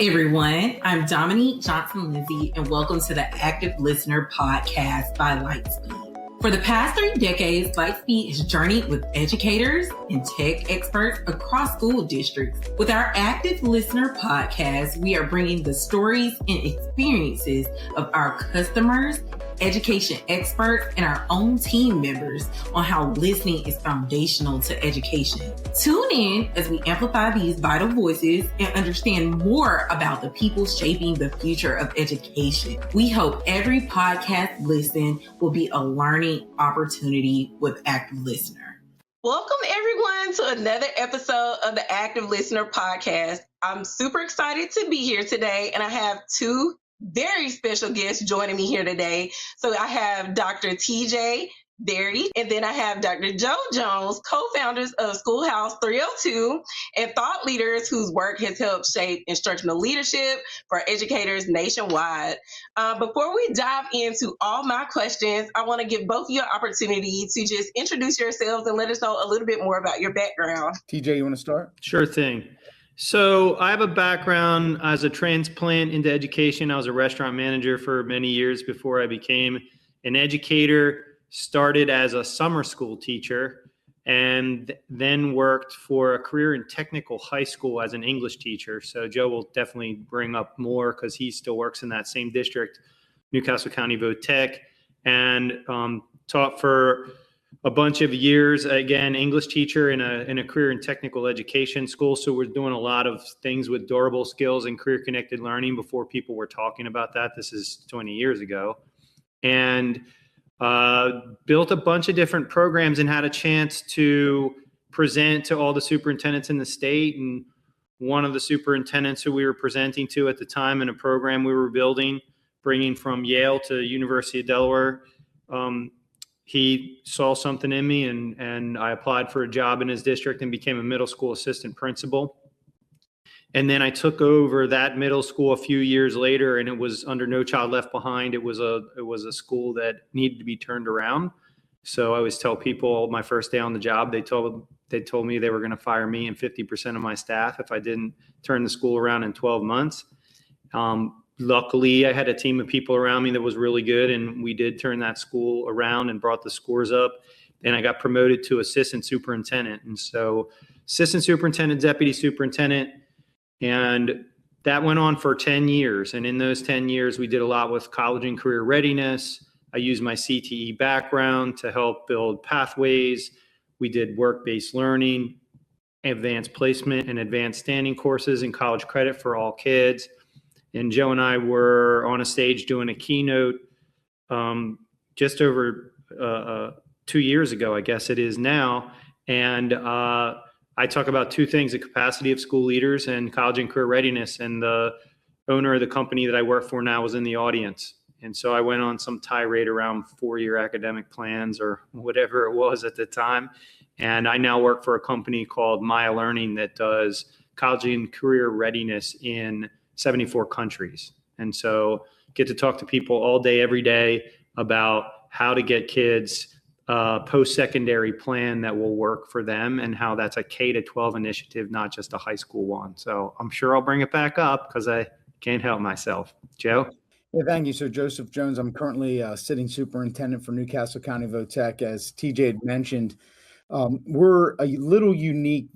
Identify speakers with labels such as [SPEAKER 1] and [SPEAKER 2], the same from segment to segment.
[SPEAKER 1] everyone. I'm Dominique Johnson-Lindsay, and welcome to the Active Listener Podcast by Lightspeed. For the past 3 decades, Lightspeed has journeyed with educators and tech experts across school districts. With our Active Listener Podcast, we are bringing the stories and experiences of our customers, education experts, and our own team members on how listening is foundational to education. Tune in as we amplify these vital voices and understand more about the people shaping the future of education. We hope every podcast listen will be a learning opportunity with Active Listener. Welcome everyone to another episode of the Active Listener Podcast. I'm super excited to be here today, and I have 2 very special guests joining me here today. So I have Dr. TJ Derry, and then I have Dr. Joe Jones, co-founders of Schoolhouse 302 and thought leaders whose work has helped shape instructional leadership for educators nationwide. Before we dive into all my questions, I want to give both of you an opportunity to just introduce yourselves and let us know a little bit more about your background.
[SPEAKER 2] TJ, you want to start?
[SPEAKER 3] Sure thing. So I have a background as a transplant into education. I was a restaurant manager for many years before I became an educator, started as a summer school teacher, and then worked for a career in technical high school as an English teacher. So Joe will definitely bring up more because he still works in that same district, Newcastle County Vo-Tech, and taught for a bunch of years, again, English teacher in a career in technical education school. So we're doing a lot of things with durable skills and career connected learning before people were talking about that. This is 20 years ago. And built a bunch of different programs and had a chance to present to all the superintendents in the state. And one of the superintendents who we were presenting to at the time in a program we were building, bringing from Yale to University of Delaware, he saw something in me, and I applied for a job in his district and became a middle school assistant principal. And then I took over that middle school a few years later, and it was under No Child Left Behind. It was a school that needed to be turned around. So I always tell people my first day on the job, they told me they were going to fire me and 50% of my staff if I didn't turn the school around in 12 months. Luckily, I had a team of people around me that was really good, and we did turn that school around and brought the scores up. And I got promoted to assistant superintendent. And so assistant superintendent, deputy superintendent, and that went on for 10 years. And in those 10 years, we did a lot with college and career readiness. I used my CTE background to help build pathways. We did work-based learning, advanced placement, and advanced standing courses and college credit for all kids. And Joe and I were on a stage doing a keynote just over 2 years ago, I guess it is now. And I talk about 2 things: the capacity of school leaders and college and career readiness. And the owner of the company that I work for now was in the audience. And so I went on some tirade around 4-year academic plans or whatever it was at the time. And I now work for a company called Maia Learning that does college and career readiness in 74 countries. And so get to talk to people all day, every day about how to get kids a post-secondary plan that will work for them, and how that's a K-12 initiative, not just a high school one. So I'm sure I'll bring it back up because I can't help myself. Joe?
[SPEAKER 2] Yeah, thank you. So Joseph Jones, I'm currently sitting superintendent for Newcastle County Vo-Tech. As TJ had mentioned, we're a little unique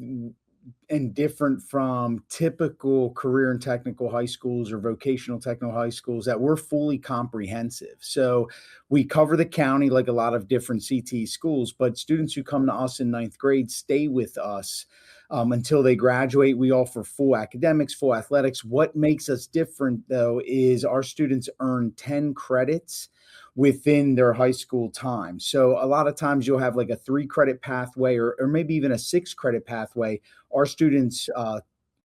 [SPEAKER 2] and different from typical career and technical high schools or vocational technical high schools, that we're fully comprehensive. So we cover the county like a lot of different CTE schools, but students who come to us in 9th grade stay with us until they graduate. We offer full academics, full athletics. What makes us different, though, is our students earn 10 credits within their high school time. So a lot of times you'll have like a 3-credit pathway or maybe even a 6-credit pathway. Our students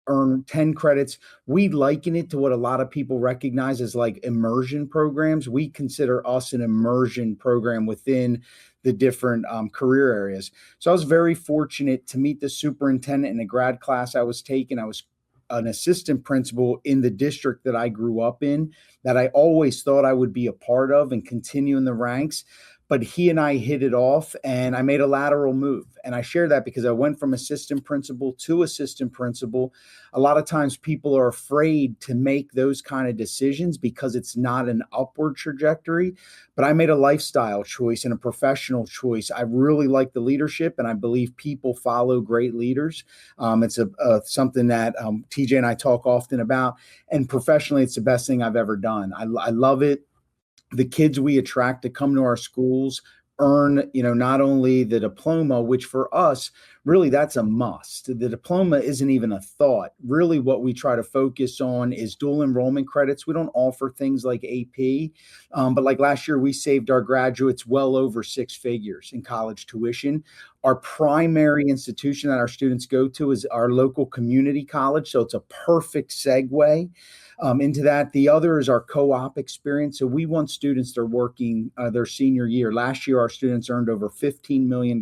[SPEAKER 2] earn 10 credits. We liken it to what a lot of people recognize as like immersion programs. We consider us an immersion program within the different career areas. So I was very fortunate to meet the superintendent in a grad class I was taking. I was an assistant principal in the district that I grew up in, that I always thought I would be a part of and continue in the ranks. but he and I hit it off, and I made a lateral move. And I share that because I went from assistant principal to assistant principal. A lot of times people are afraid to make those kind of decisions because it's not an upward trajectory. But I made a lifestyle choice and a professional choice. I really like the leadership, and I believe people follow great leaders. It's something that TJ and I talk often about. And professionally, it's the best thing I've ever done. I love it. The kids we attract to come to our schools earn, not only the diploma, which for us, really that's a must. The diploma isn't even a thought. Really what we try to focus on is dual enrollment credits. We don't offer things like AP, but like last year, we saved our graduates well over 6 figures in college tuition. Our primary institution that our students go to is our local community college. So it's a perfect segue into that. The other is our co-op experience. So we want students that are working their senior year. Last year, our students earned over $15 million.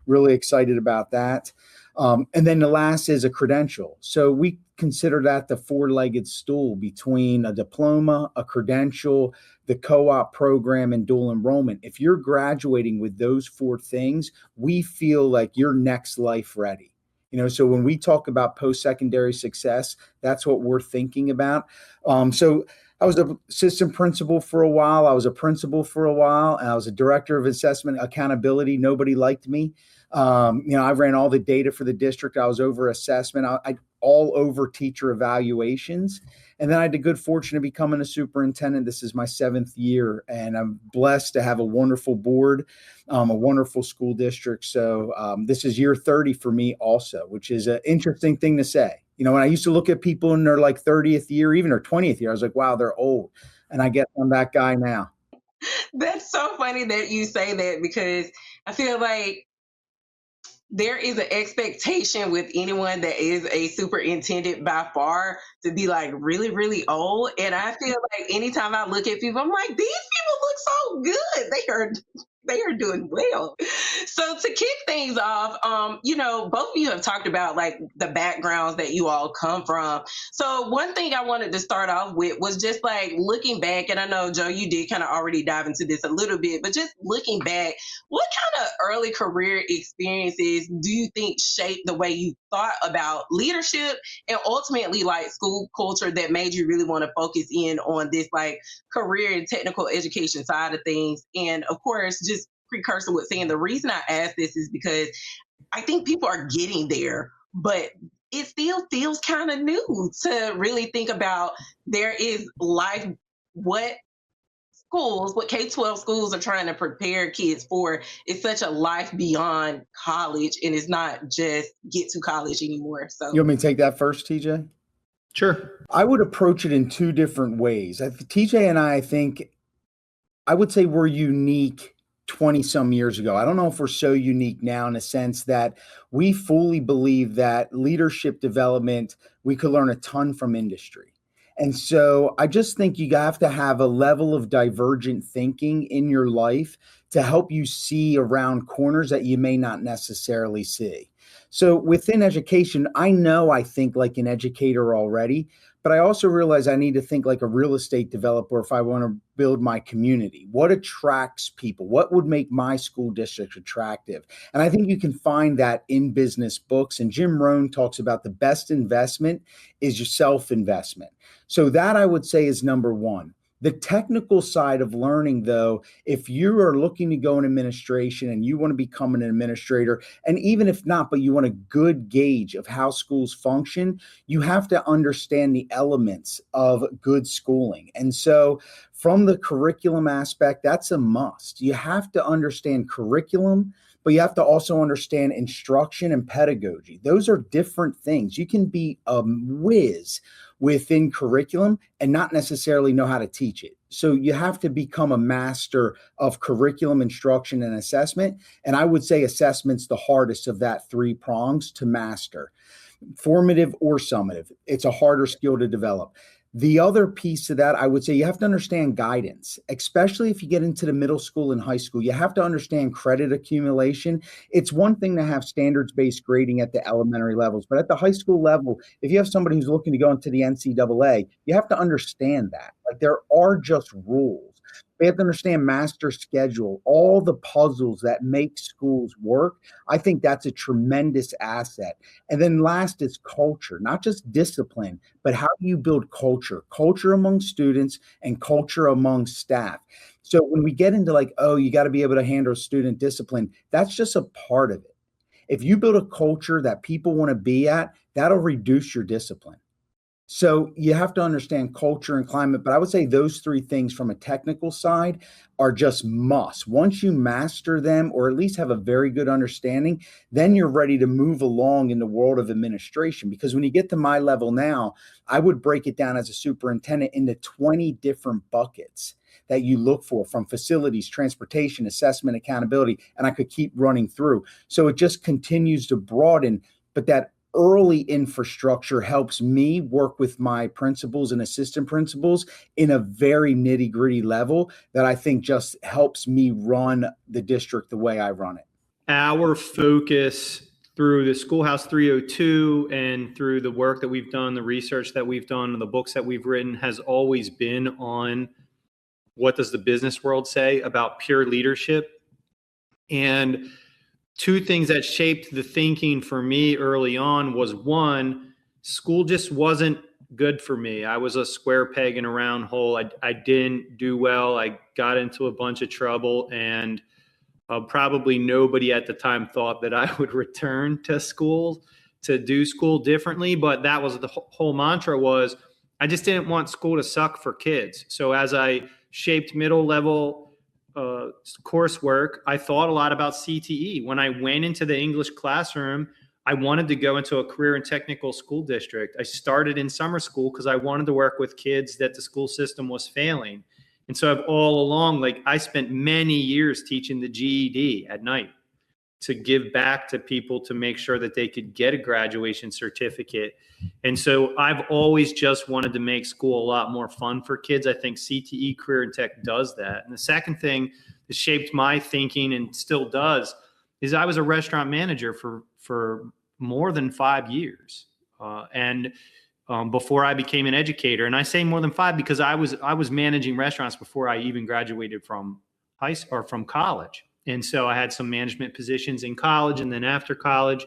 [SPEAKER 2] Really excited about that. And then the last is a credential. So we consider that the 4-legged stool between a diploma, a credential, the co-op program, and dual enrollment. If you're graduating with those 4 things, we feel like you're next life ready. So when we talk about post-secondary success, that's what we're thinking about. So I was an assistant principal for a while. I was a principal for a while. And I was a director of assessment accountability. Nobody liked me. I ran all the data for the district. I was over assessment. I all over teacher evaluations. And then I had the good fortune of becoming a superintendent. This is my 7th year, and I'm blessed to have a wonderful board, a wonderful school district. So this is year 30 for me also, which is an interesting thing to say. When I used to look at people in their 30th year, even their 20th year, I was like, wow, they're old. And I guess I'm that guy now.
[SPEAKER 1] That's so funny that you say that, because I feel like there is an expectation with anyone that is a superintendent by far to be really, really old. And I feel like anytime I look at people, I'm like, these people look so good. They are doing well. So to kick things off, both of you have talked about the backgrounds that you all come from. So one thing I wanted to start off with was just looking back, and I know, Joe, you did kind of already dive into this a little bit, but just looking back, what kind of early career experiences do you think shaped the way you thought about leadership and ultimately school culture that made you really want to focus in on this career and technical education side of things? And of course, just precursor with saying, the reason I ask this is because I think people are getting there, but it still feels kind of new to really think about there is life, what K-12 schools are trying to prepare kids for is such a life beyond college, and it's not just get to college anymore. So
[SPEAKER 2] You want me to take that first, TJ?
[SPEAKER 3] Sure.
[SPEAKER 2] I would approach it in 2 different ways. TJ and I think, I would say we're unique 20 some years ago. I don't know if we're so unique now in a sense that we fully believe that leadership development, we could learn a ton from industry. And so I just think you have to have a level of divergent thinking in your life to help you see around corners that you may not necessarily see. So within education, I think like an educator already, but I also realize I need to think like a real estate developer if I want to build my community. What attracts people? What would make my school district attractive? And I think you can find that in business books. And Jim Rohn talks about the best investment is your self-investment. So that I would say is number one. The technical side of learning, though, if you are looking to go in administration and you want to become an administrator, and even if not, but you want a good gauge of how schools function, you have to understand the elements of good schooling. And so from the curriculum aspect, that's a must. You have to understand curriculum, but you have to also understand instruction and pedagogy. Those are different things. You can be a whiz within curriculum and not necessarily know how to teach it. So you have to become a master of curriculum, instruction, and assessment. And I would say assessment's the hardest of that 3 prongs to master. Formative or summative, it's a harder skill to develop. The other piece of that, I would say you have to understand guidance, especially if you get into the middle school and high school. You have to understand credit accumulation. It's one thing to have standards-based grading at the elementary levels, but at the high school level, if you have somebody who's looking to go into the NCAA, you have to understand that. Like there are just rules. They have to understand master schedule, all the puzzles that make schools work. I think that's a tremendous asset. And then last is culture, not just discipline, but how do you build culture among students and culture among staff. So when we get into like, oh, you got to be able to handle student discipline, that's just a part of it. If you build a culture that people want to be at, that'll reduce your discipline. So you have to understand culture and climate, but I would say those three things from a technical side are just must. Once you master them, or at least have a very good understanding, then you're ready to move along in the world of administration. Because when you get to my level now, I would break it down as a superintendent into 20 different buckets that you look for, from facilities, transportation, assessment, accountability, and I could keep running through. So it just continues to broaden, but that early infrastructure helps me work with my principals and assistant principals in a very nitty-gritty level that I think just helps me run the district the way I run it.
[SPEAKER 3] Our focus through the Schoolhouse 302 and through the work that we've done, the research that we've done, and the books that we've written has always been on what does the business world say about pure leadership. And two things that shaped the thinking for me early on was, one, school just wasn't good for me. I was a square peg in a round hole. I didn't do well. I got into a bunch of trouble, and probably nobody at the time thought that I would return to school to do school differently. But that was the whole mantra, was I just didn't want school to suck for kids. So as I shaped middle level coursework, I thought a lot about CTE. When I went into the English classroom, I wanted to go into a career and technical school district. I started in summer school because I wanted to work with kids that the school system was failing. And so I've all along, like, I spent many years teaching the GED at night to give back to people to make sure that they could get a graduation certificate. And so I've always just wanted to make school a lot more fun for kids. I think CTE Career and Tech does that. And the second thing that shaped my thinking, and still does, is I was a restaurant manager for more than 5 years. Before I became an educator. And I say more than 5 because I was managing restaurants before I even graduated from high school or from college. And so I had some management positions in college and then after college.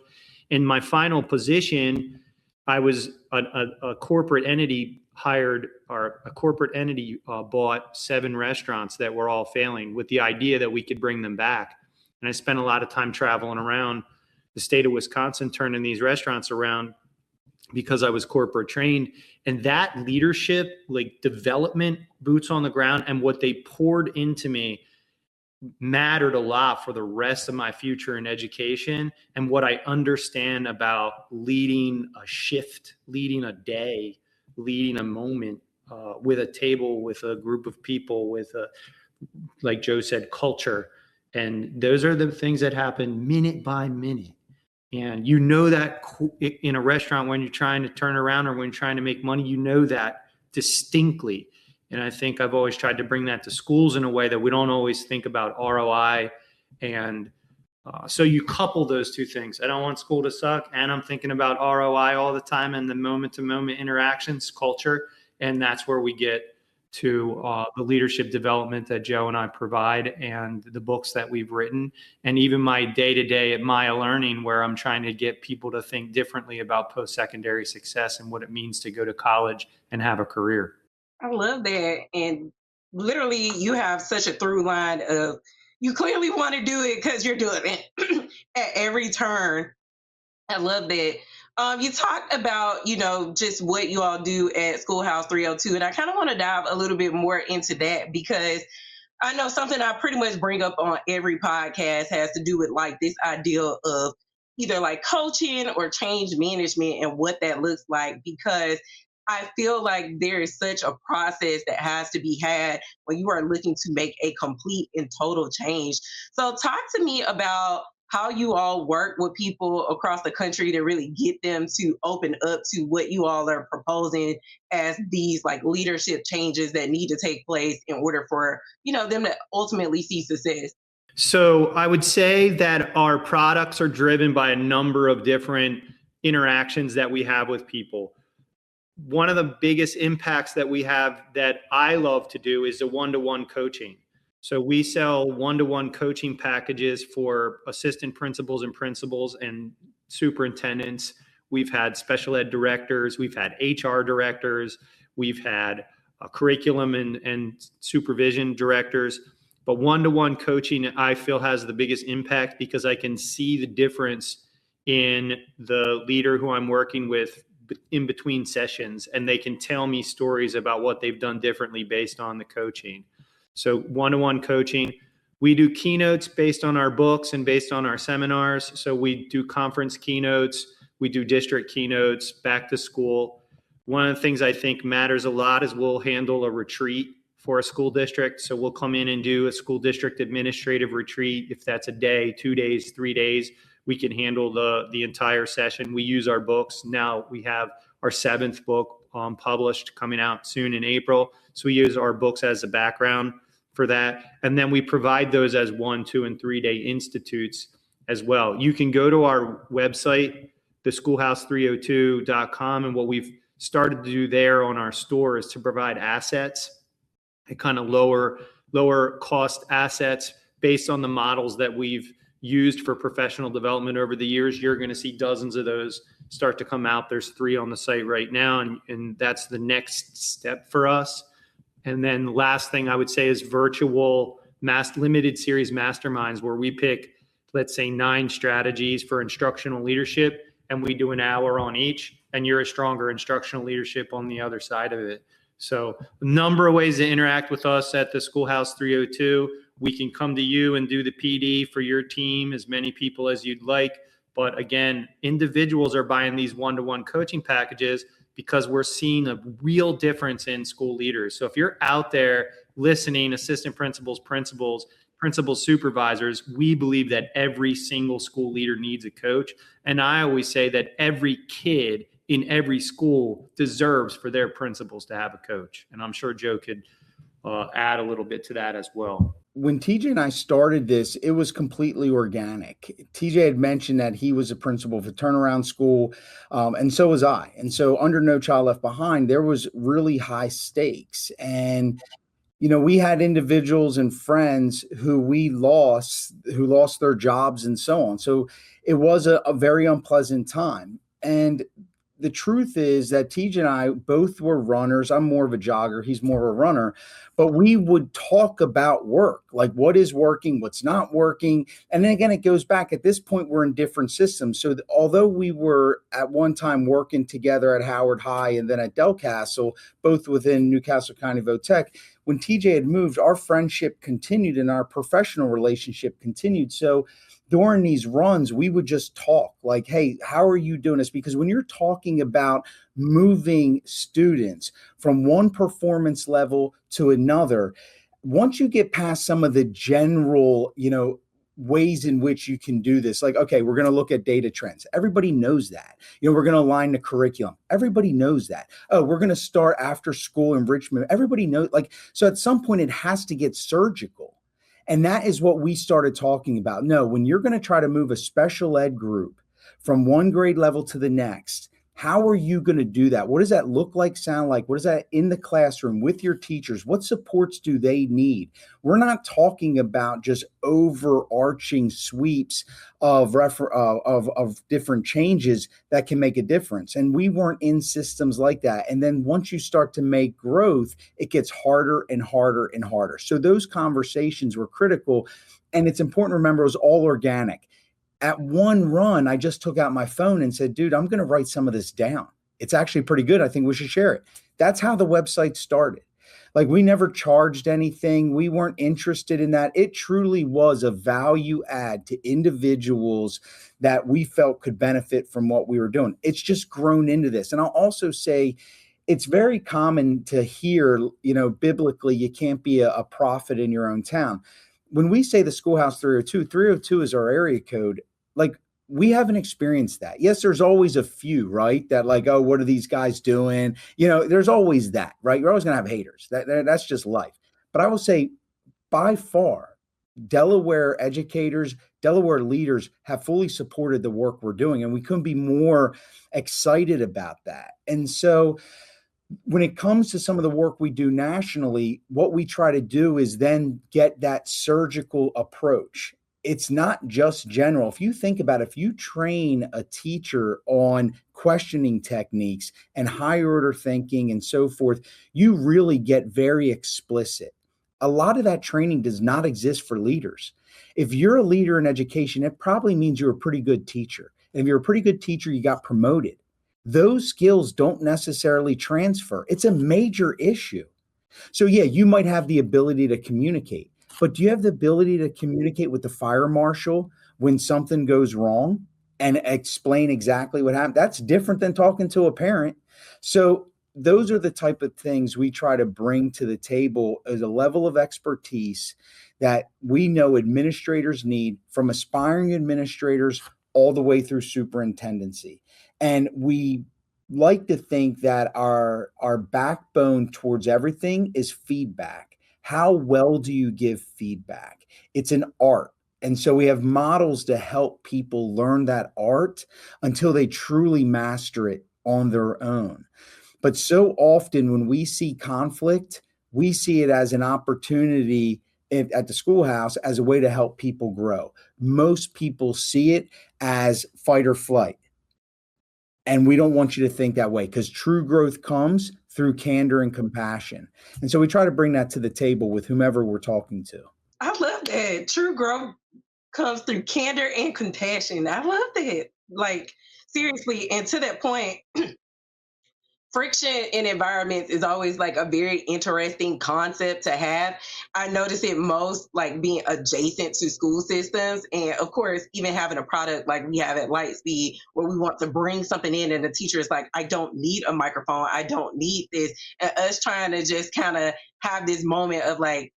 [SPEAKER 3] In my final position, I was a corporate entity bought 7 restaurants that were all failing with the idea that we could bring them back. And I spent a lot of time traveling around the state of Wisconsin, turning these restaurants around because I was corporate trained. And that leadership, like development, boots on the ground, and what they poured into me mattered a lot for the rest of my future in education and what I understand about leading a shift, leading a day, leading a moment with a table, with a group of people, with like Joe said, culture. And those are the things that happen minute by minute. And you know that in a restaurant when you're trying to turn around or when you're trying to make money, you know that distinctly. And I think I've always tried to bring that to schools in a way that we don't always think about ROI. And so you couple those two things. I don't want school to suck, and I'm thinking about ROI all the time and the moment-to-moment interactions, culture. And that's where we get to the leadership development that Joe and I provide, and the books that we've written, and even my day-to-day at Maia Learning, where I'm trying to get people to think differently about post-secondary success and what it means to go to college and have a career.
[SPEAKER 4] I love that. And literally, you have such a through line of, you clearly want to do it because you're doing it at every turn. I love that. You talked about, just what you all do at Schoolhouse 302. And I kind of want to dive a little bit more into that, because I know something I pretty much bring up on every podcast has to do with like this idea of either like coaching or change management and what that looks like, because I feel like there is such a process that has to be had when you are looking to make a complete and total change. So talk to me about how you all work with people across the country to really get them to open up to what you all are proposing as these like leadership changes that need to take place in order for, them to ultimately see success.
[SPEAKER 3] So I would say that our products are driven by a number of different interactions that we have with people. One of the biggest impacts that we have that I love to do is the one-to-one coaching. So we sell one-to-one coaching packages for assistant principals and superintendents. We've had special ed directors, we've had HR directors, we've had curriculum and supervision directors. But one-to-one coaching, I feel, has the biggest impact because I can see the difference in the leader who I'm working with in between sessions, and they can tell me stories about what they've done differently based on the coaching. So one-to-one coaching, we do keynotes based on our books and based on our seminars. So we do conference keynotes, we do district keynotes, back to school. One of the things I think matters a lot is we'll handle a retreat for a school district. So we'll come in and do a school district administrative retreat. If that's a day, 2 days, 3 days, we can handle the entire session. We use our books. Now we have our 7th book published, coming out soon in April. So we use our books as a background for that. And then we provide those as 1, 2, and 3 day institutes as well. You can go to our website, theschoolhouse302.com. And what we've started to do there on our store is to provide assets, and kind of lower cost assets based on the models that we've used for professional development over the years. You're going to see dozens of those start to come out. There's 3 on the site right now, and that's the next step for us. And then the last thing I would say is virtual limited series masterminds, where we pick, let's say, 9 strategies for instructional leadership, and we do an hour on each, and you're a stronger instructional leadership on the other side of it. So a number of ways to interact with us at the Schoolhouse 302. We can come to you and do the PD for your team, as many people as you'd like. But again, individuals are buying these one-to-one coaching packages because we're seeing a real difference in school leaders. So if you're out there listening, assistant principals, principal supervisors, we believe that every single school leader needs a coach. And I always say that every kid in every school deserves for their principals to have a coach. And I'm sure Joe could add a little bit to that as well.
[SPEAKER 2] When TJ and I started this, it was completely organic. TJ had mentioned that he was a principal of a turnaround school, and so was I. And so under No Child Left Behind, there was really high stakes. And, you know, we had individuals and friends who lost their jobs and so on. So it was a very unpleasant time. And the truth is that TJ and I both were runners. I'm more of a jogger. He's more of a runner. But we would talk about work, like what is working, what's not working. And then again, it goes back. At this point, we're in different systems. So although we were at one time working together at Howard High and then at Del Castle, both within Newcastle County Votech, when TJ had moved, our friendship continued and our professional relationship continued. So during these runs, we would just talk like, hey, how are you doing this? Because when you're talking about moving students from one performance level to another, once you get past some of the general, ways in which you can do this, like, okay, we're going to look at data trends. Everybody knows that. We're going to align the curriculum. Everybody knows that. Oh, we're going to start after school enrichment. Everybody knows, so at some point it has to get surgical. And that is what we started talking about. No, when you're going to try to move a special ed group from one grade level to the next, how are you going to do that? What does that look like, sound like? What is that in the classroom with your teachers? What supports do they need? We're not talking about just overarching sweeps of different changes that can make a difference. And we weren't in systems like that. And then once you start to make growth, it gets harder and harder and harder. So those conversations were critical. And it's important to remember it was all organic. At one run, I just took out my phone and said, dude, I'm going to write some of this down. It's actually pretty good. I think we should share it. That's how the website started. We never charged anything. We weren't interested in that. It truly was a value add to individuals that we felt could benefit from what we were doing. It's just grown into this. And I'll also say it's very common to hear, biblically, you can't be a prophet in your own town. When we say the Schoolhouse 302 is our area code. We haven't experienced that. Yes, there's always a few, right? That oh, what are these guys doing? There's always that, right? You're always going to have haters. That's just life. But I will say, by far, Delaware educators, Delaware leaders have fully supported the work we're doing, and we couldn't be more excited about that. And so When it comes to some of the work we do nationally, what we try to do is then get that surgical approach. It's not just general. If you think about it, if you train a teacher on questioning techniques and higher order thinking and so forth, you really get very explicit. A lot of that training does not exist for leaders. If you're a leader in education, it probably means you're a pretty good teacher. And if you're a pretty good teacher, you got promoted. Those skills don't necessarily transfer. It's a major issue. So yeah, you might have the ability to communicate, but do you have the ability to communicate with the fire marshal when something goes wrong and explain exactly what happened? That's different than talking to a parent. So those are the type of things we try to bring to the table as a level of expertise that we know administrators need, from aspiring administrators all the way through superintendency. And we like to think that our backbone towards everything is feedback. How well do you give feedback? It's an art. And so we have models to help people learn that art until they truly master it on their own. But so often when we see conflict, we see it as an opportunity at the schoolhouse as a way to help people grow. Most people see it as fight or flight. And we don't want you to think that way, because true growth comes through candor and compassion. And so we try to bring that to the table with whomever we're talking to.
[SPEAKER 4] I love that. True growth comes through candor and compassion. I love that. Like, seriously. And to that point, friction in environments is always like a very interesting concept to have. I notice it most like being adjacent to school systems. And of course, even having a product like we have at Lightspeed, where we want to bring something in and the teacher is like, I don't need a microphone. I don't need this. And us trying to just kind of have this moment of like,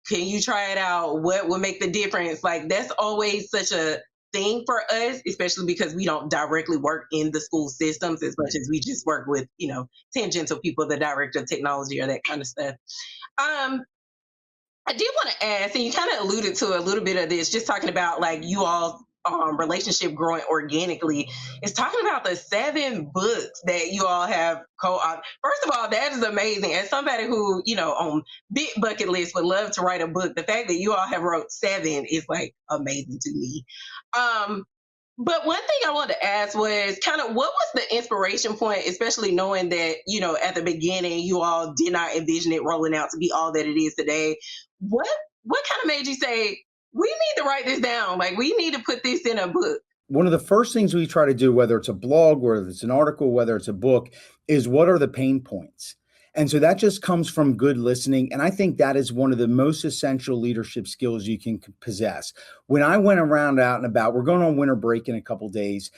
[SPEAKER 4] can you try it out? What will make the difference? Like, that's always such a thing for us, especially because we don't directly work in the school systems as much as we just work with, tangential people, the director of technology or that kind of stuff. I did want to ask, and you kind of alluded to a little bit of this, just talking about like you all relationship growing organically, is talking about the 7 books that you all have co-authored. First of all, that is amazing. As somebody who, on big bucket list would love to write a book, the fact that you all have wrote 7 is like amazing to me. But one thing I wanted to ask was kind of what was the inspiration point, especially knowing that, at the beginning, you all did not envision it rolling out to be all that it is today. What kind of made you say, we need to write this down? Like, we need to put this in a book.
[SPEAKER 2] One of the first things we try to do, whether it's a blog, whether it's an article, whether it's a book, is what are the pain points? And so that just comes from good listening. And I think that is one of the most essential leadership skills you can possess. When I went around out and about, we're going on winter break in a couple of days,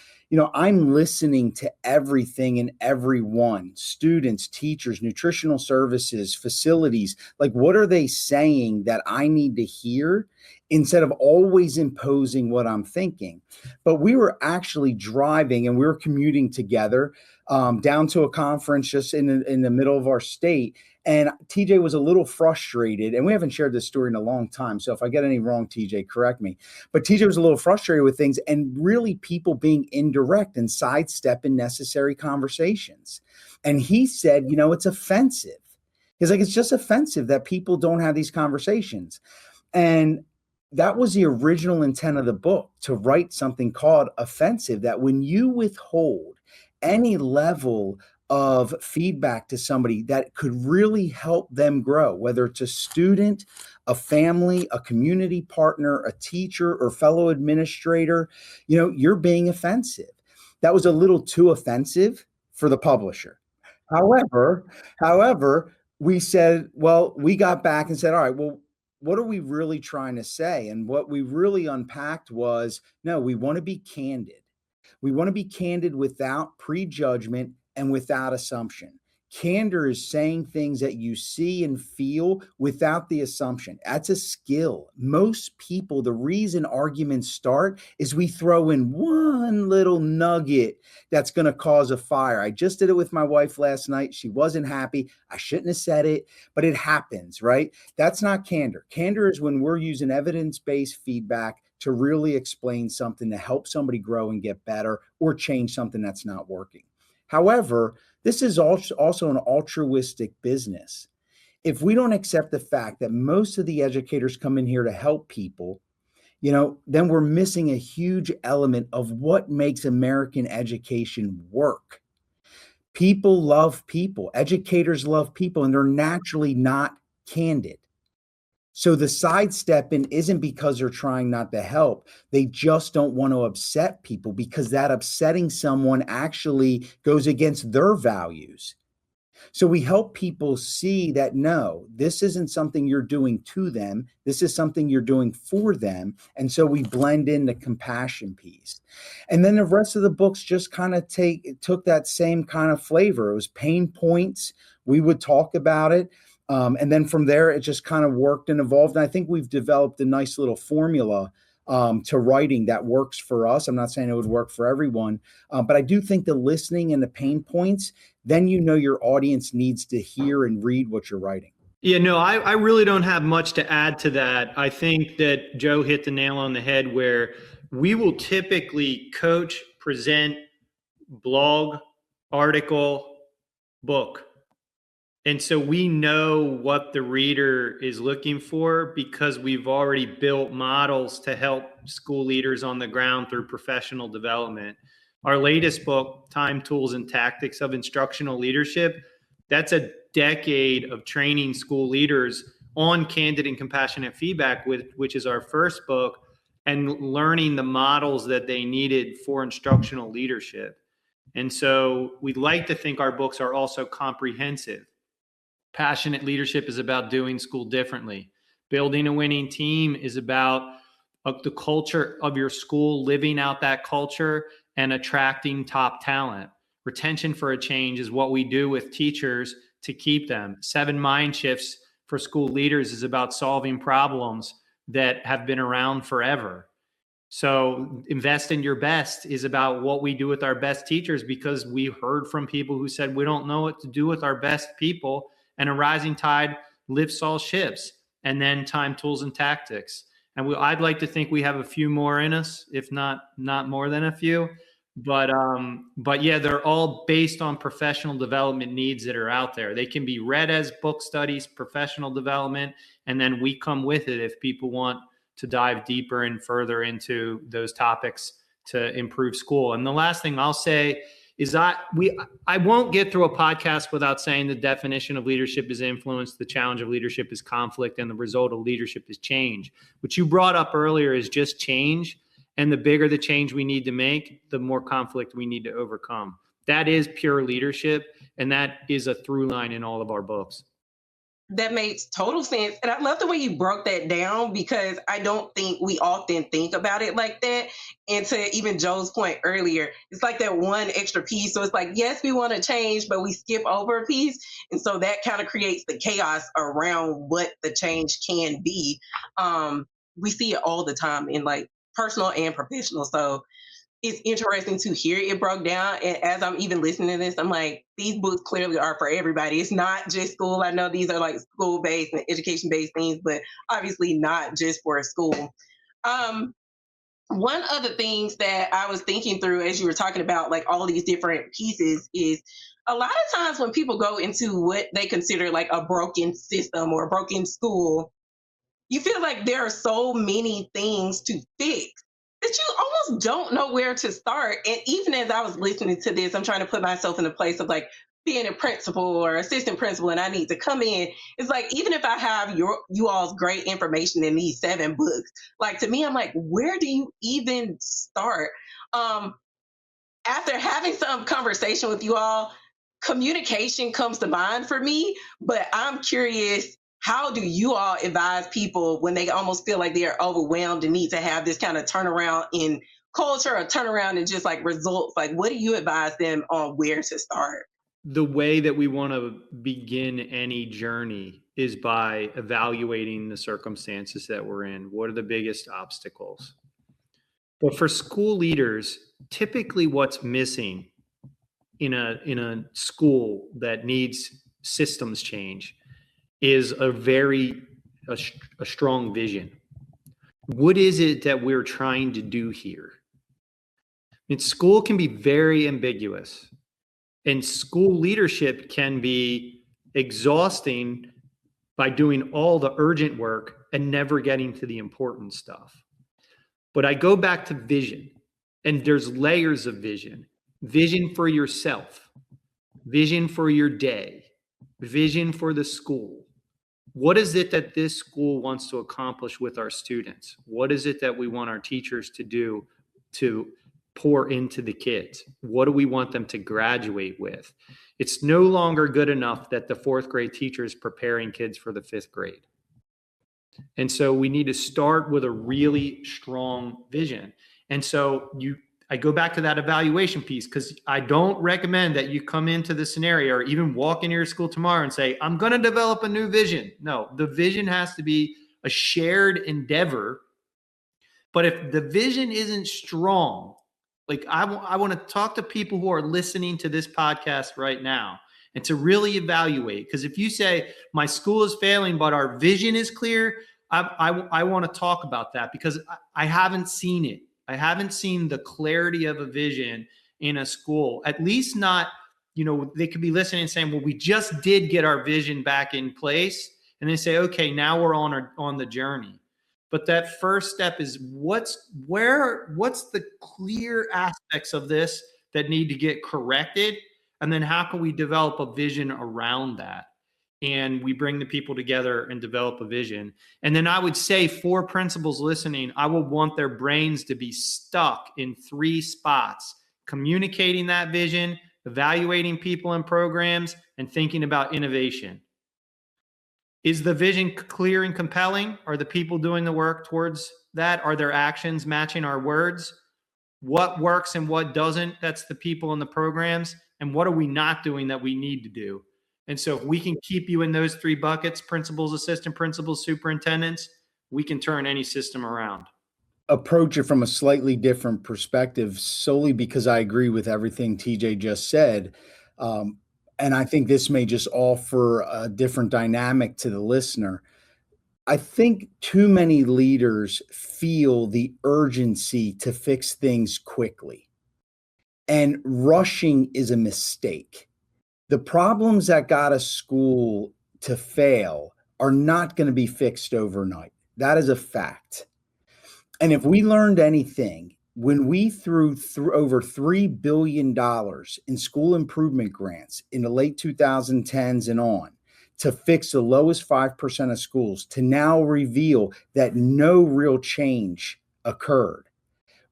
[SPEAKER 2] I'm listening to everything and everyone, students, teachers, nutritional services, facilities. Like, what are they saying that I need to hear, instead of always imposing what I'm thinking? But we were actually driving and we were commuting together down to a conference just in the middle of our state. And TJ was a little frustrated, and we haven't shared this story in a long time. So if I get any wrong, TJ, correct me. But TJ was a little frustrated with things, and really people being indirect and sidestepping necessary conversations. And he said, it's offensive. He's like, it's just offensive that people don't have these conversations. And that was the original intent of the book, to write something called Offensive, that when you withhold any level of feedback to somebody that could really help them grow, whether it's a student, a family, a community partner, a teacher, or fellow administrator, you're being offensive. That was a little too offensive for the publisher. However, we said, we got back and said, all right, well, what are we really trying to say? And what we really unpacked was, no, we want to be candid. We want to be candid without prejudgment and without assumption. Candor is saying things that you see and feel without the assumption. That's a skill. Most people, the reason arguments start is we throw in one little nugget that's going to cause a fire. I just did it with my wife last night. She wasn't happy. I shouldn't have said it, but it happens, right? That's not candor. Candor is when we're using evidence-based feedback to really explain something to help somebody grow and get better, or change something that's not working. However, this is also an altruistic business. If we don't accept the fact that most of the educators come in here to help people, then we're missing a huge element of what makes American education work. People love people. Educators love people, and they're naturally not candid. So the sidestepping isn't because they're trying not to help. They just don't want to upset people, because that upsetting someone actually goes against their values. So we help people see that, no, this isn't something you're doing to them. This is something you're doing for them. And so we blend in the compassion piece. And then the rest of the books just kind of took that same kind of flavor. It was pain points. We would talk about it. And then from there, it just kind of worked and evolved. And I think we've developed a nice little formula to writing that works for us. I'm not saying it would work for everyone, but I do think the listening and the pain points, then your audience needs to hear and read what you're writing.
[SPEAKER 3] Yeah, no, I really don't have much to add to that. I think that Joe hit the nail on the head, where we will typically coach, present, blog, article, book. And so we know what the reader is looking for, because we've already built models to help school leaders on the ground through professional development. Our latest book, Time, Tools, and Tactics of Instructional Leadership, that's a decade of training school leaders on candid and compassionate feedback, which is our first book, and learning the models that they needed for instructional leadership. And so we'd like to think our books are also comprehensive. Passionate leadership is about doing school differently. Building a winning team is about the culture of your school, living out that culture and attracting top talent. Retention for a change is what we do with teachers to keep them. 7 mind shifts for school leaders is about solving problems that have been around forever. So invest in your best is about what we do with our best teachers, because we heard from people who said, we don't know what to do with our best people. And a rising tide lifts all ships. And then Time, Tools, and Tactics. And I'd like to think we have a few more in us, if not more than a few. But yeah, they're all based on professional development needs that are out there. They can be read as book studies, professional development, and then we come with it if people want to dive deeper and further into those topics to improve school. And the last thing I'll say is I won't get through a podcast without saying the definition of leadership is influence, the challenge of leadership is conflict, and the result of leadership is change. What you brought up earlier is just change. And the bigger the change we need to make, the more conflict we need to overcome. That is pure leadership. And that is a through line in all of our books.
[SPEAKER 4] That makes total sense. And I love the way you broke that down, because I don't think we often think about it like that. And to even Joe's point earlier, it's like that one extra piece. So it's like, yes, we want to change, but we skip over a piece. And so that kind of creates the chaos around what the change can be. We see it all the time in like personal and professional. So it's interesting to hear it broke down. And as I'm even listening to this, I'm like, these books clearly are for everybody. It's not just school. I know these are like school-based and education-based things, but obviously not just for a school. One of the things that I was thinking through as you were talking about like all these different pieces is a lot of times when people go into what they consider like a broken system or a broken school, you feel like there are so many things to fix that you almost don't know where to start. And even as I was listening to this, I'm trying to put myself in the place of like being a principal or assistant principal, and I need to come in. It's like, even if I have you all's great information in these 7 books, like to me, I'm like, where do you even start? After having some conversation with you all, communication comes to mind for me, but I'm curious, how do you all advise people when they almost feel like they're overwhelmed and need to have this kind of turnaround in culture or turnaround in just like results? Like, what do you advise them on where to start?
[SPEAKER 3] The way that we want to begin any journey is by evaluating the circumstances that we're in. What are the biggest obstacles? But for school leaders, typically what's missing in a school that needs systems change is a strong vision. What is it that we're trying to do here? School can be very ambiguous. And school leadership can be exhausting by doing all the urgent work and never getting to the important stuff. But I go back to vision, and there's layers of vision. Vision for yourself, vision for your day, vision for the school. What is it that this school wants to accomplish with our students? What is it that we want our teachers to do to pour into the kids? What do we want them to graduate with? It's no longer good enough that the fourth grade teacher is preparing kids for the fifth grade. And so we need to start with a really strong vision. And so I go back to that evaluation piece, because I don't recommend that you come into the scenario or even walk into your school tomorrow and say, I'm going to develop a new vision. No, the vision has to be a shared endeavor. But if the vision isn't strong, like I want to talk to people who are listening to this podcast right now and to really evaluate. Because if you say my school is failing, but our vision is clear, I want to talk about that, because I haven't seen it. I haven't seen the clarity of a vision in a school, at least not, they could be listening and saying, well, we just did get our vision back in place. And they say, okay, now we're on the journey. But that first step is what's the clear aspects of this that need to get corrected? And then how can we develop a vision around that? And we bring the people together and develop a vision. And then I would say for principals listening, I would want their brains to be stuck in 3 spots: communicating that vision, evaluating people and programs, and thinking about innovation. Is the vision clear and compelling? Are the people doing the work towards that? Are their actions matching our words? What works and what doesn't? That's the people and the programs. And what are we not doing that we need to do? And so if we can keep you in those 3 buckets, principals, assistant principals, superintendents, we can turn any system around.
[SPEAKER 2] Approach it from a slightly different perspective, solely because I agree with everything TJ just said. And I think this may just offer a different dynamic to the listener. I think too many leaders feel the urgency to fix things quickly, and rushing is a mistake. The problems that got a school to fail are not going to be fixed overnight. That is a fact. And if we learned anything, when we threw over $3 billion in school improvement grants in the late 2010s and on to fix the lowest 5% of schools, to now reveal that no real change occurred,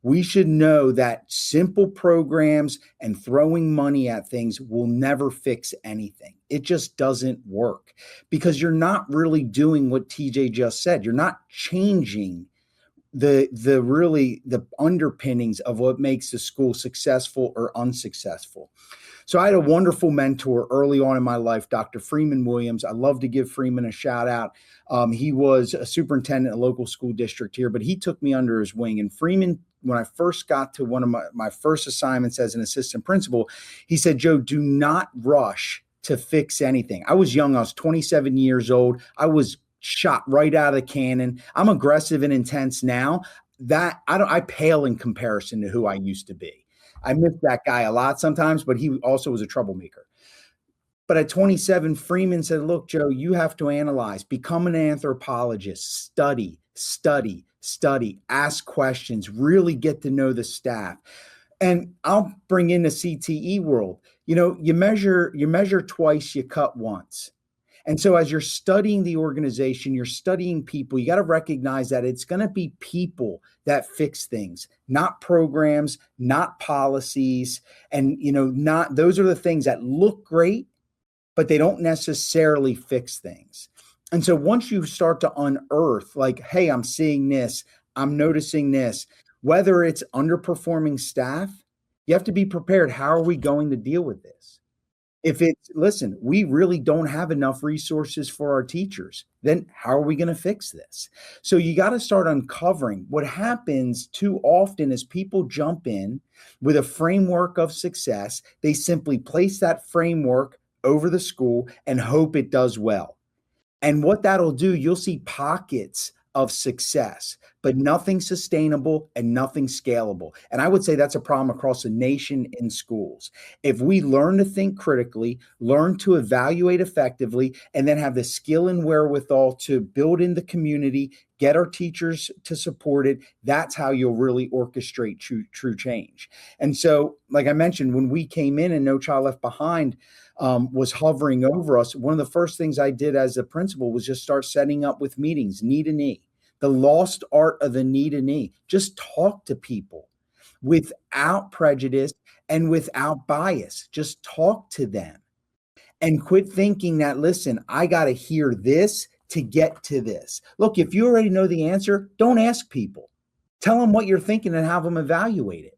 [SPEAKER 2] we should know that simple programs and throwing money at things will never fix anything. It just doesn't work, because you're not really doing what TJ just said. You're not changing the underpinnings of what makes the school successful or unsuccessful. So I had a wonderful mentor early on in my life, Dr. Freeman Williams. I love to give Freeman a shout out. He was a superintendent in a local school district here, but he took me under his wing. And Freeman, when I first got to one of my first assignments as an assistant principal, he said, Joe, do not rush to fix anything. I was young. I was 27 years old. I was shot right out of the cannon. I'm aggressive and intense now. I pale in comparison to who I used to be. I miss that guy a lot sometimes, but he also was a troublemaker. But at 27, Freeman said, look, Joe, you have to analyze, become an anthropologist, study, ask questions, really get to know the staff. And I'll bring in the CTE world. You measure twice, you cut once. And so as you're studying the organization, you're studying people, you got to recognize that it's going to be people that fix things, not programs, not policies. And, those are the things that look great, but they don't necessarily fix things. And so once you start to unearth, like, hey, I'm seeing this, I'm noticing this, whether it's underperforming staff, you have to be prepared. How are we going to deal with this? If listen, we really don't have enough resources for our teachers, then how are we going to fix this? So you got to start uncovering. What happens too often is people jump in with a framework of success. They simply place that framework over the school and hope it does well. And what that'll do, you'll see pockets of success, but nothing sustainable and nothing scalable. And I would say that's a problem across the nation in schools. If we learn to think critically, learn to evaluate effectively, and then have the skill and wherewithal to build in the community, get our teachers to support it, that's how you'll really orchestrate true change. And so, like I mentioned, when we came in and No Child Left Behind was hovering over us, one of the first things I did as a principal was just start setting up with meetings, knee to knee. The lost art of the knee to knee. Just talk to people without prejudice and without bias. Just talk to them and quit thinking that, listen, I got to hear this to get to this. Look, if you already know the answer, don't ask people. Tell them what you're thinking and have them evaluate it.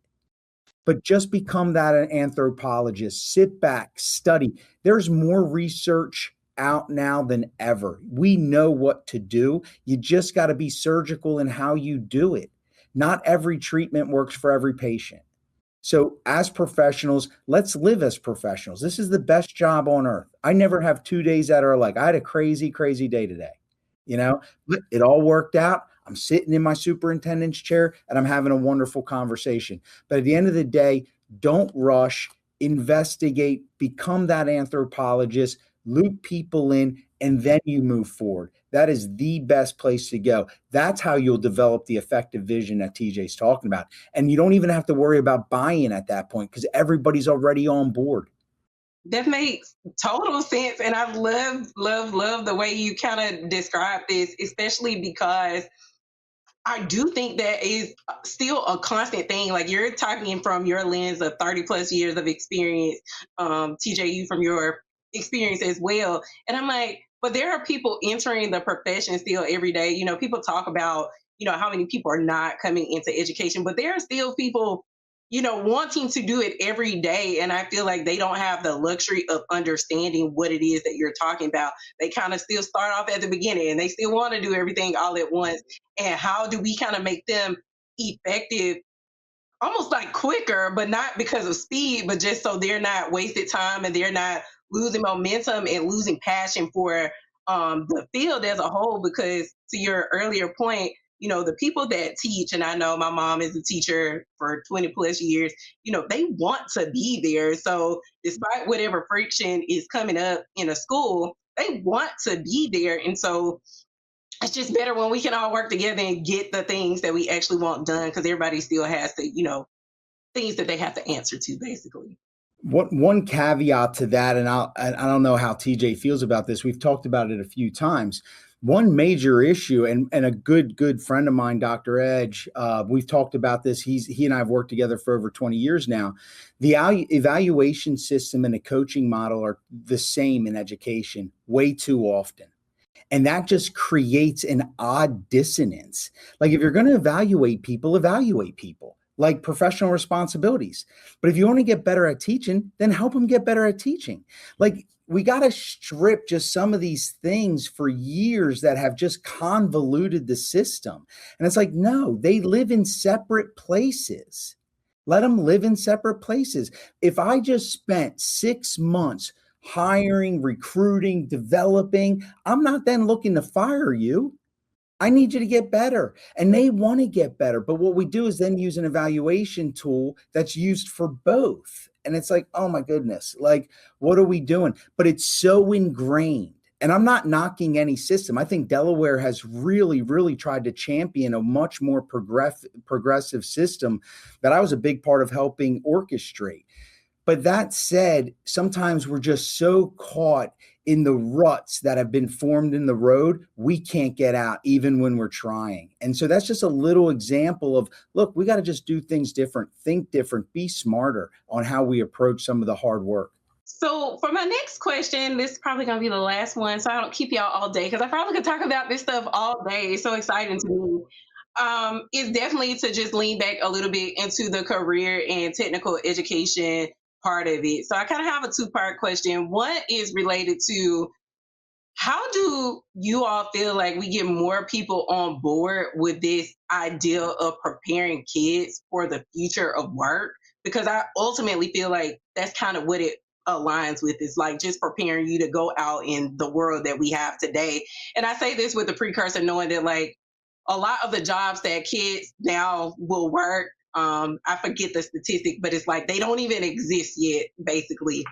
[SPEAKER 2] But just become that an anthropologist. Sit back, study. There's more research out now than ever. We know what to do. You just got to be surgical in how you do it. Not every treatment works for every patient. So as professionals, let's live as professionals. This is the best job on earth. I never have 2 days that are like, I had a crazy, crazy day today, but it all worked out. I'm sitting in my superintendent's chair and I'm having a wonderful conversation. But at the end of the day, don't rush, investigate, become that anthropologist, loop people in, and then you move forward. That is the best place to go. That's how you'll develop the effective vision that TJ's talking about. And you don't even have to worry about buy-in at that point because everybody's already on board.
[SPEAKER 4] That makes total sense. And I love the way you kind of describe this, especially because I do think that is still a constant thing. Like you're talking from your lens of 30 plus years of experience, TJ, you from your experience as well. And I'm like, but there are people entering the profession still every day. People talk about, how many people are not coming into education, but there are still people, wanting to do it every day. And I feel like they don't have the luxury of understanding what it is that you're talking about. They kind of still start off at the beginning and they still want to do everything all at once. And how do we kind of make them effective, almost like quicker, but not because of speed, but just so they're not wasted time and they're not losing momentum and losing passion for the field as a whole? Because to your earlier point, the people that teach, and I know my mom is a teacher for 20 plus years, they want to be there. So despite whatever friction is coming up in a school, they want to be there. And so it's just better when we can all work together and get the things that we actually want done, because everybody still has to, things that they have to answer to, basically.
[SPEAKER 2] One caveat to that, and I don't know how TJ feels about this. We've talked about it a few times. One major issue, and a good friend of mine, Dr. Edge, we've talked about this. He and I have worked together for over 20 years now. The evaluation system and the coaching model are the same in education way too often. And that just creates an odd dissonance. Like if you're going to evaluate people like professional responsibilities. But if you want to get better at teaching, then help them get better at teaching. Like we got to strip just some of these things for years that have just convoluted the system. And it's like, no, they live in separate places. Let them live in separate places. If I just spent 6 months hiring, recruiting, developing, I'm not then looking to fire you. I need you to get better. And they want to get better. But what we do is then use an evaluation tool that's used for both. And it's like, oh my goodness, like, what are we doing? But it's so ingrained. And I'm not knocking any system. I think Delaware has really, really tried to champion a much more progressive system that I was a big part of helping orchestrate. But that said, sometimes we're just so caught in the ruts that have been formed in the road, we can't get out even when we're trying. And so that's just a little example of, look, we got to just do things different, think different, be smarter on how we approach some of the hard work.
[SPEAKER 4] So for my next question, this is probably going to be the last one, so I don't keep y'all all day because I probably could talk about this stuff all day. It's so exciting to me. Is definitely to just lean back a little bit into the career and technical education part of it. So I kind of have a two-part question. One is related to how do you all feel like we get more people on board with this idea of preparing kids for the future of work? Because I ultimately feel like that's kind of what it aligns with. It's like just preparing you to go out in the world that we have today. And I say this with the precursor, knowing that like a lot of the jobs that kids now will work, I forget the statistic, but it's like they don't even exist yet, basically.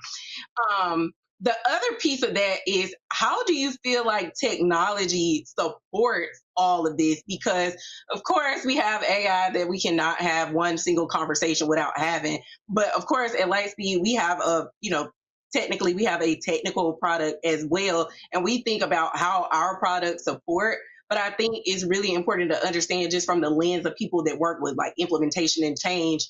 [SPEAKER 4] Um, the other piece of that is, how do you feel like technology supports all of this? Because of course we have AI that we cannot have one single conversation without having, but of course at Lightspeed we have technically we have a technical product as well, and we think about how our products support. But I think it's really important to understand, just from the lens of people that work with like implementation and change,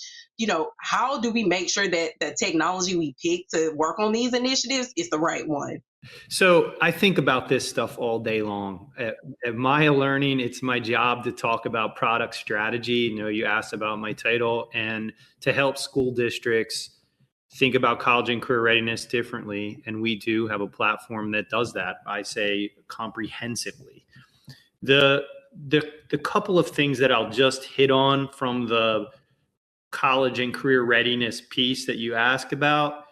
[SPEAKER 4] how do we make sure that the technology we pick to work on these initiatives is the right one?
[SPEAKER 3] So I think about this stuff all day long. At Maia Learning, it's my job to talk about product strategy. You asked about my title, and to help school districts think about college and career readiness differently. And we do have a platform that does that, I say, comprehensively. The couple of things that I'll just hit on from the college and career readiness piece that you ask about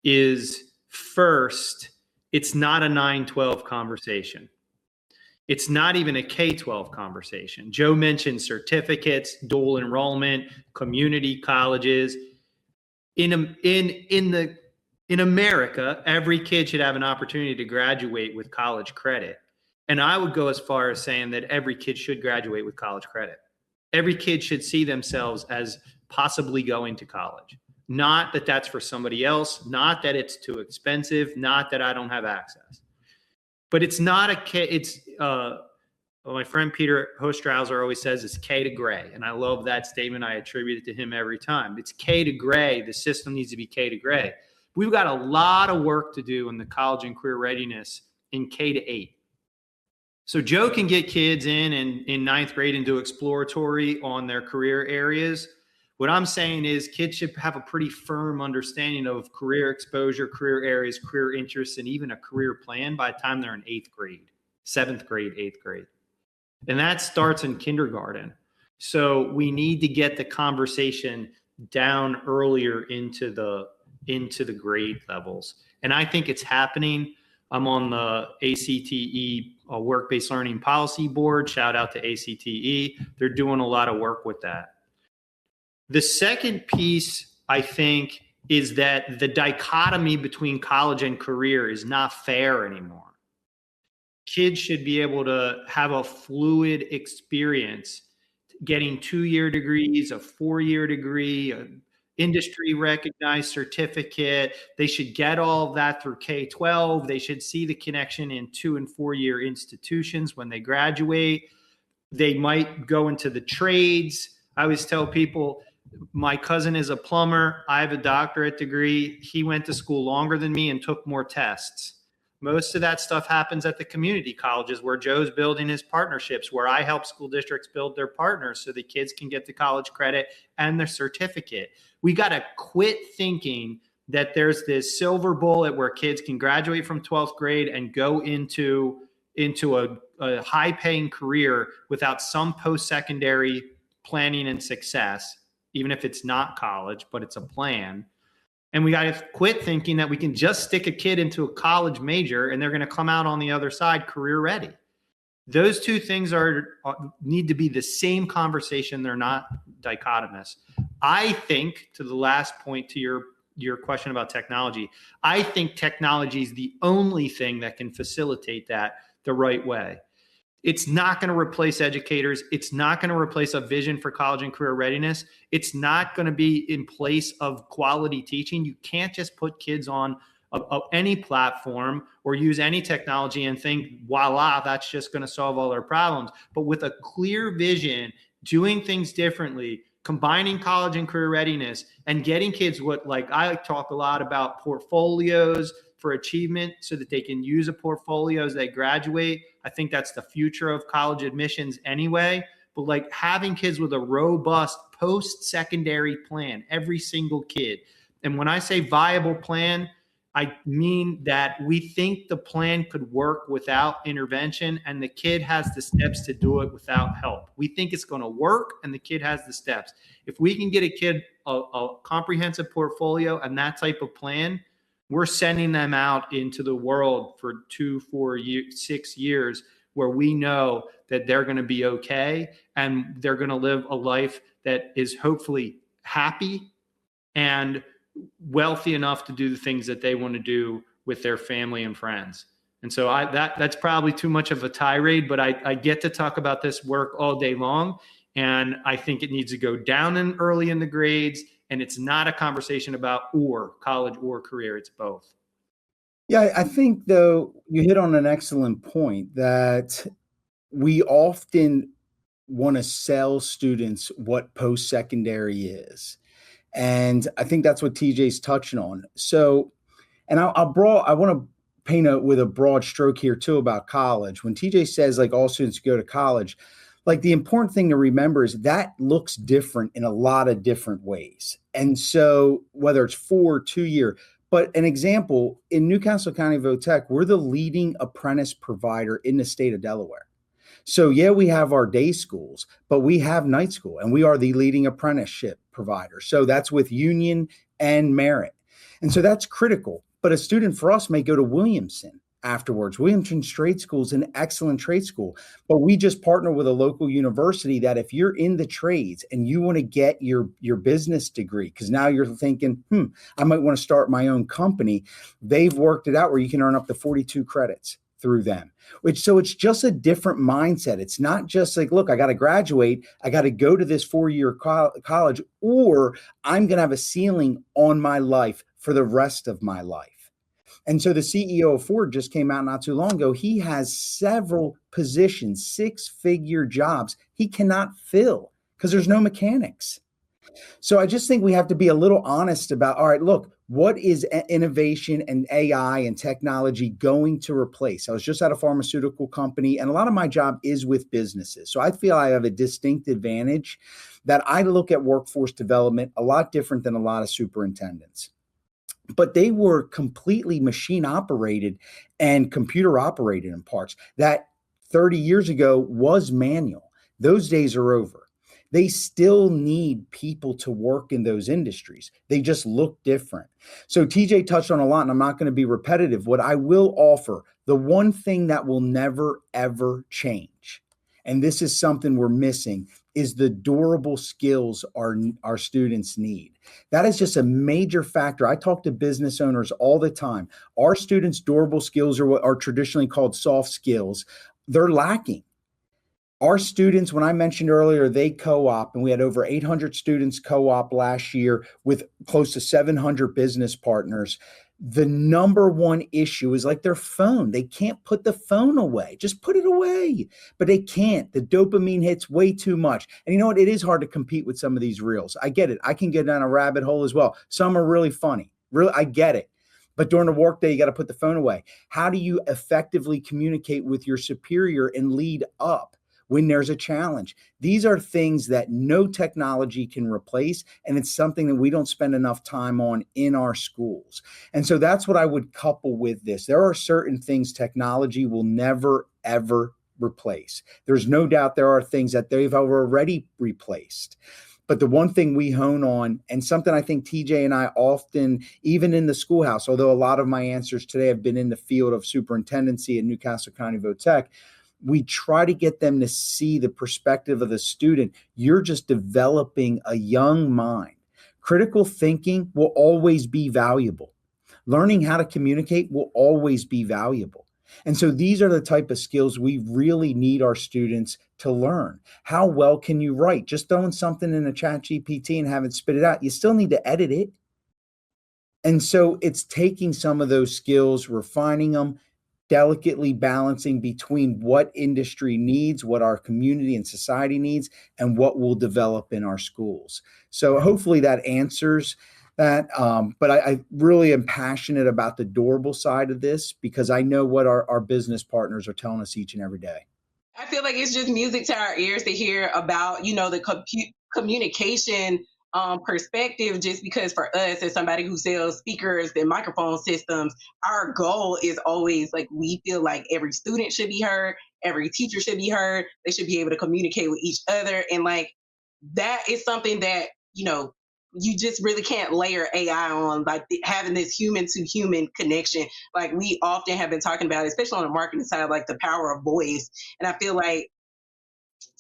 [SPEAKER 3] is, first, it's not a 9-12 conversation. It's not even a K-12 conversation. Joe mentioned certificates, dual enrollment, community colleges. In America, every kid should have an opportunity to graduate with college credit. And I would go as far as saying that every kid should graduate with college credit. Every kid should see themselves as possibly going to college. Not that that's for somebody else, not that it's too expensive, not that I don't have access. But it's not my friend Peter Hostrauser always says it's K to gray. And I love that statement. I attribute it to him every time. It's K to gray. The system needs to be K to gray. We've got a lot of work to do in the college and career readiness in K to 8. So Joe can get kids in ninth grade and do exploratory on their career areas. What I'm saying is kids should have a pretty firm understanding of career exposure, career areas, career interests, and even a career plan by the time they're in 8th grade, 7th grade, 8th grade. And that starts in kindergarten. So we need to get the conversation down earlier into the grade levels. And I think it's happening. I'm on the ACTE Work-Based Learning Policy Board. Shout out to ACTE. They're doing a lot of work with that. The second piece, I think, is that the dichotomy between college and career is not fair anymore. Kids should be able to have a fluid experience, getting 2-year degrees, a 4-year degree, an industry recognized certificate. They should get all of that through K-12. They should see the connection in 2- and 4-year institutions when they graduate. They might go into the trades. I always tell people, my cousin is a plumber. I have a doctorate degree. He went to school longer than me and took more tests. Most of that stuff happens at the community colleges where Joe's building his partnerships, where I help school districts build their partners so the kids can get the college credit and their certificate. We got to quit thinking that there's this silver bullet where kids can graduate from 12th grade and go into a high-paying career without some post-secondary planning and success, even if it's not college, but it's a plan. And we got to quit thinking that we can just stick a kid into a college major and they're going to come out on the other side career ready. Those two things need to be the same conversation. They're not dichotomous. I think, to the last point to your question about technology, I think technology is the only thing that can facilitate that the right way. It's not going to replace educators. It's not going to replace a vision for college and career readiness. It's not going to be in place of quality teaching. You can't just put kids on any platform or use any technology and think, voila, that's just going to solve all their problems. But with a clear vision, doing things differently, combining college and career readiness, and getting kids I talk a lot about portfolios for achievement so that they can use a portfolio as they graduate. I think that's the future of college admissions anyway. But having kids with a robust post-secondary plan, every single kid. And when I say viable plan, I mean that we think the plan could work without intervention and the kid has the steps to do it without help. We think it's going to work and the kid has the steps. If we can get a kid a comprehensive portfolio and that type of plan, we're sending them out into the world for 2, 4, 6 years where we know that they're going to be okay and they're going to live a life that is hopefully happy and wealthy enough to do the things that they want to do with their family and friends. And so that's probably too much of a tirade, but I get to talk about this work all day long. And I think it needs to go down early in the grades. And it's not a conversation about or college or career. It's both.
[SPEAKER 2] Yeah, I think, though, you hit on an excellent point that we often want to sell students what post-secondary is. And I think that's what TJ's touching on. So, and I want to paint with a broad stroke here too about college. When TJ says like all students go to college, like the important thing to remember is that looks different in a lot of different ways. And so whether it's 4 or 2 year, but an example in Newcastle County Votech, we're the leading apprentice provider in the state of Delaware. So yeah, we have our day schools, but we have night school and we are the leading apprenticeship provider. So that's with union and merit. And so that's critical. But a student for us may go to Williamson afterwards. Williamson Trade School is an excellent trade school, but we just partner with a local university that if you're in the trades and you want to get your business degree, because now you're thinking, I might want to start my own company. They've worked it out where you can earn up to 42 credits through them, so it's just a different mindset. It's not just like, look, I got to graduate. I got to go to this 4-year college, or I'm going to have a ceiling on my life for the rest of my life. And so the CEO of Ford just came out not too long ago. He has several positions, 6-figure jobs he cannot fill because there's no mechanics. So I just think we have to be a little honest about, all right, look, what is innovation and AI and technology going to replace? I was just at a pharmaceutical company, and a lot of my job is with businesses. So I feel I have a distinct advantage that I look at workforce development a lot different than a lot of superintendents. But they were completely machine operated and computer operated in parts that 30 years ago was manual. Those days are over. They still need people to work in those industries. They just look different. So TJ touched on a lot, and I'm not going to be repetitive. What I will offer, the one thing that will never, ever change, and this is something we're missing, is the durable skills our students need. That is just a major factor. I talk to business owners all the time. Our students' durable skills are what are traditionally called soft skills. They're lacking. Our students, when I mentioned earlier, they co-op, and we had over 800 students co-op last year with close to 700 business partners. The number one issue is like their phone. They can't put the phone away. Just put it away. But they can't. The dopamine hits way too much. And you know what? It is hard to compete with some of these reels. I get it. I can get down a rabbit hole as well. Some are really funny. Really, I get it. But during the workday, you got to put the phone away. How do you effectively communicate with your superior and lead up when there's a challenge? These are things that no technology can replace, and it's something that we don't spend enough time on in our schools. And so that's what I would couple with this. There are certain things technology will never, ever replace. There's no doubt there are things that they've already replaced. But the one thing we hone on, and something I think TJ and I often, even in the schoolhouse, although a lot of my answers today have been in the field of superintendency in Newcastle County Votech, we try to get them to see the perspective of the student. You're just developing a young mind. Critical thinking will always be valuable. Learning how to communicate will always be valuable. And so these are the type of skills we really need our students to learn. How well can you write? Just throwing something in a chat GPT and have it spit it out. You still need to edit it. And so it's taking some of those skills, refining them, delicately balancing between what industry needs, what our community and society needs, and what we'll develop in our schools. So hopefully that answers that. But I really am passionate about the durable side of this because I know what our business partners are telling us each and every day.
[SPEAKER 4] I feel like it's just music to our ears to hear about, the communication perspective, just because for us as somebody who sells speakers and microphone systems, our goal is always like, we feel like every student should be heard, every teacher should be heard, they should be able to communicate with each other. And like, that is something that, you just really can't layer AI on, like having this human to human connection. Like we often have been talking about, especially on the marketing side, like the power of voice. And I feel like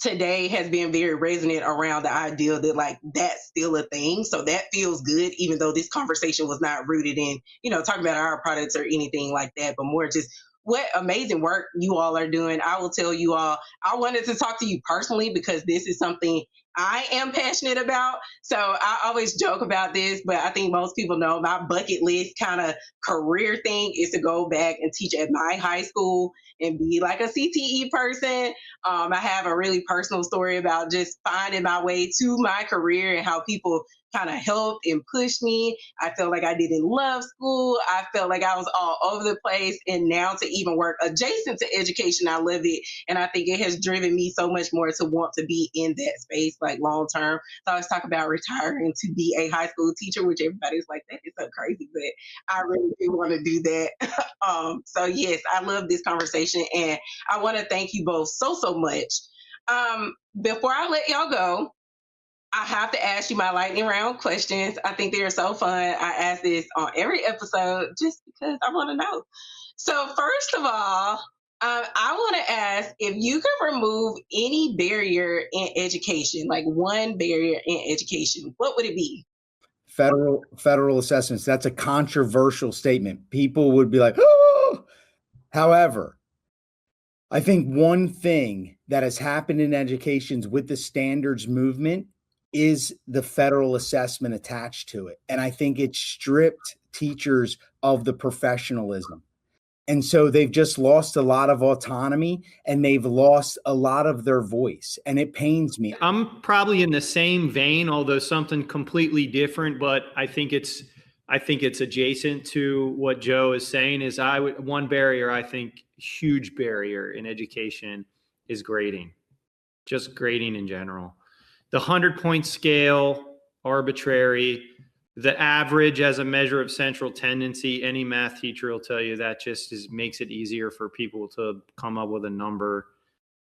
[SPEAKER 4] today has been very resonant around the idea that like that's still a thing. So that feels good, even though this conversation was not rooted in, talking about our products or anything like that, but more just what amazing work you all are doing. I will tell you all, I wanted to talk to you personally because this is something I am passionate about. So I always joke about this, but I think most people know my bucket list kind of career thing is to go back and teach at my high school and be like a CTE person. I have a really personal story about just finding my way to my career and how people kind of helped and pushed me. I felt like I didn't love school. I felt like I was all over the place. And now to even work adjacent to education, I love it. And I think it has driven me so much more to want to be in that space, like long term. So I always talk about retiring to be a high school teacher, which everybody's like, that is so crazy, but I really do want to do that. So yes, I love this conversation. And I want to thank you both so much. Before I let y'all go, I have to ask you my lightning round questions. I think they are so fun. I ask this on every episode just because I want to know. So first of all, I want to ask if you could remove any barrier in education, like one barrier in education, what would it be?
[SPEAKER 2] Federal assessments. That's a controversial statement. People would be like, oh. However, I think one thing that has happened in education with the standards movement is the federal assessment attached to it. And I think it stripped teachers of the professionalism. And so they've just lost a lot of autonomy and they've lost a lot of their voice. And it pains me.
[SPEAKER 3] I'm probably in the same vein, although something completely different, but I think it's adjacent to what Joe is saying. One barrier, I think huge barrier in education is grading, just grading in general. The 100-point scale, arbitrary. The average as a measure of central tendency, any math teacher will tell you that just makes it easier for people to come up with a number.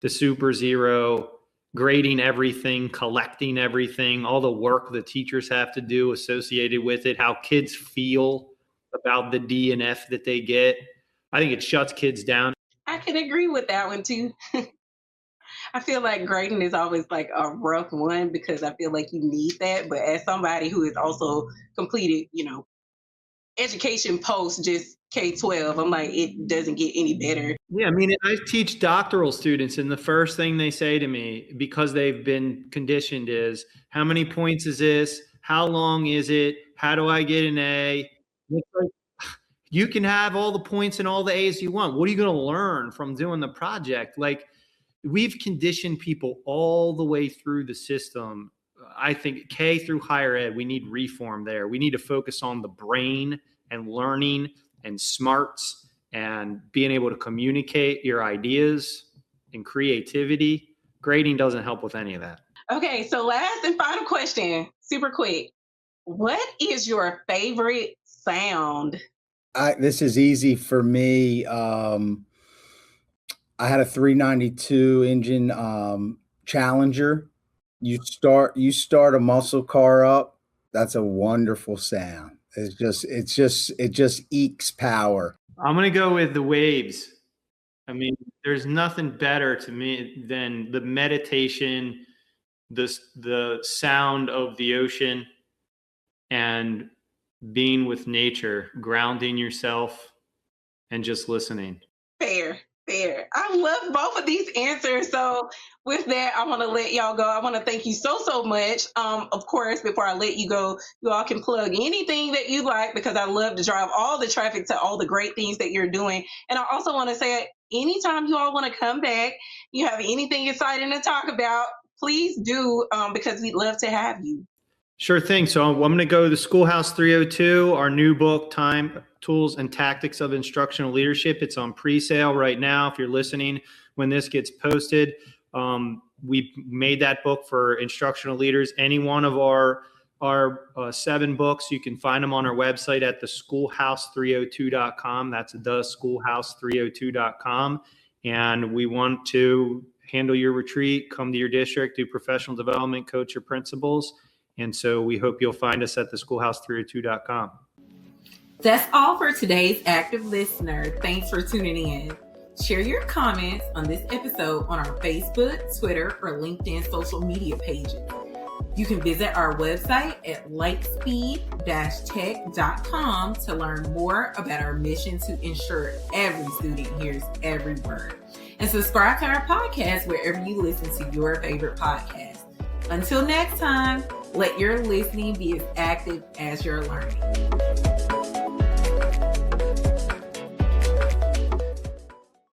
[SPEAKER 3] The super zero, grading everything, collecting everything, all the work the teachers have to do associated with it, how kids feel about the D and F that they get. I think it shuts kids down.
[SPEAKER 4] I can agree with that one too. I feel like grading is always like a rough one because I feel like you need that. But as somebody who has also completed, education post just K-12, I'm like, it doesn't get any better.
[SPEAKER 3] Yeah, I mean, I teach doctoral students, and the first thing they say to me, because they've been conditioned, is, how many points is this? How long is it? How do I get an A? It's like, you can have all the points and all the A's you want. What are you going to learn from doing the project? Like, we've conditioned people all the way through the system. I think K through higher ed, we need reform there. We need to focus on the brain and learning and smarts and being able to communicate your ideas and creativity. Grading doesn't help with any of that.
[SPEAKER 4] Okay, so last and final question, super quick. What is your favorite sound?
[SPEAKER 2] This is easy for me. I had a 392 engine Challenger. You start a muscle car up. That's a wonderful sound. It just ekes power.
[SPEAKER 3] I'm going to go with the waves. I mean, there's nothing better to me than the meditation, the sound of the ocean, and being with nature, grounding yourself, and just listening.
[SPEAKER 4] Fair. I love both of these answers. So with that, I want to let y'all go. I want to thank you so much. Of course, before I let you go, you all can plug anything that you like because I love to drive all the traffic to all the great things that you're doing. And I also want to say, anytime you all want to come back, you have anything exciting to talk about, please do, because we'd love to have you.
[SPEAKER 3] Sure thing. So I'm going to go to Schoolhouse 302, our new book, Time, Tools, and Tactics of Instructional Leadership. It's on pre-sale right now. If you're listening when this gets posted, we made that book for instructional leaders. Any one of our 7 books, you can find them on our website at theschoolhouse302.com. That's theschoolhouse302.com. And we want to handle your retreat, come to your district, do professional development, coach your principals, And so we hope you'll find us at theschoolhouse302.com.
[SPEAKER 1] That's all for today's Active Listener. Thanks for tuning in. Share your comments on this episode on our Facebook, Twitter, or LinkedIn social media pages. You can visit our website at lightspeed-tech.com to learn more about our mission to ensure every student hears every word. And subscribe to our podcast wherever you listen to your favorite podcast. Until next time, let your listening be as active as your learning.